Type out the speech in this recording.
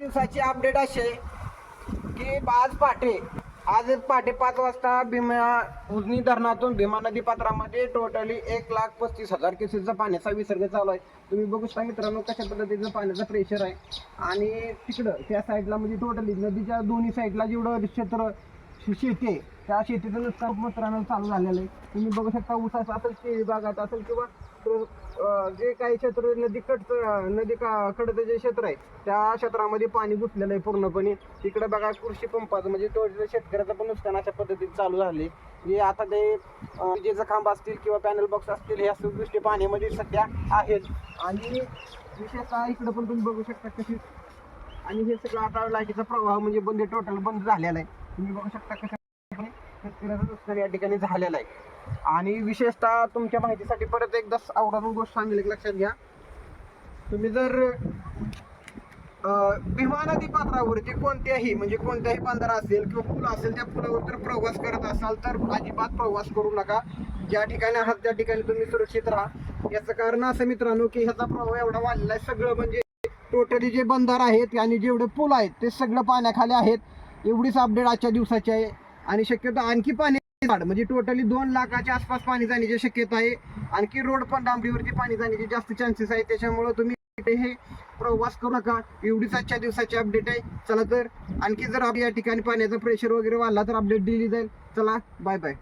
दिवसाची अपडेट अशी आहे की आज पहाटे 5 वाजता भीमा उजनी धरणातून भीमा नदी पात्रामध्ये टोटली 1,35,000 क्युसेसचा पाण्याचा विसर्ग चालू आहे. तुम्ही बघू शकता मित्रांनो कशा पद्धतीचं पाण्याचं प्रेशर आहे. आणि तिकडं त्या साईडला म्हणजे टोटली नदीच्या दोन्ही साईडला जेवढं क्षेत्र शेती आहे त्या शेतीचं नुकसान मित्रांनो चालू झालेलं आहे. तुम्ही बघू शकता ऊसाचं असेल, केळी बागात असेल किंवा जे काही क्षेत्र कडचं जे क्षेत्र आहे त्या क्षेत्रामध्ये पाणी घुसलेलं आहे पूर्णपणे. तिकडे बघा कृषी पंपाचं म्हणजे तो शेतकऱ्याचं पण नुकसान अशा पद्धतीने चालू झाले. जे आता ते विजेचा खांब असतील किंवा पॅनल बॉक्स असतील ह्या सर्व गोष्टी पाण्यामध्ये सध्या आहेत. आणि विशेषतः इकडे पण तुम्ही बघू शकता कशी. आणि हे सगळं आता लाईटीचा प्रवाह म्हणजे टोटल बंद झालेला आहे. तुम्ही बघू शकता कशा शेतकऱ्याचं नुकसान या ठिकाणी झालेलं आहे. आणि विशेषतः तुमच्या माहितीसाठी परत एकदा आवडून गोष्ट सांगेल, एक लक्षात घ्या. तुम्ही जर भीमा नदी पात्रावरती कोणत्याही बंधारा असेल किंवा पूल असेल त्या पुलावर जर प्रवास करत असाल तर अजिबात प्रवास करू नका. ज्या ठिकाणी आहात त्या ठिकाणी तुम्ही सुरक्षित राहा. याचं कारण असं मित्रांनो की ह्याचा प्रवाह एवढा वाढलेला आहे. सगळं म्हणजे टोटली जे बंधार आहेत आणि जेवढे पूल आहेत ते सगळं पाण्याखाली आहेत. एवढीच अपडेट आजच्या दिवसाची आहे. आणि शक्यतो आणखी पाणी म्हणजे टोटली 2 लाखाच्या आसपास पाणी जाण्याची शक्यता आहे. आणखी रोड पण डांबरीवरती पाणी जाण्याचे जास्त चान्सेस आहे. त्याच्यामुळे तुम्ही हे प्रवास करू नका. एवढीच आजच्या दिवसाची अपडेट आहे. चला तर आणखी जर या ठिकाणी पाण्याचा प्रेशर वगैरे वाढला तर अपडेट दिली जाईल. चला बाय बाय.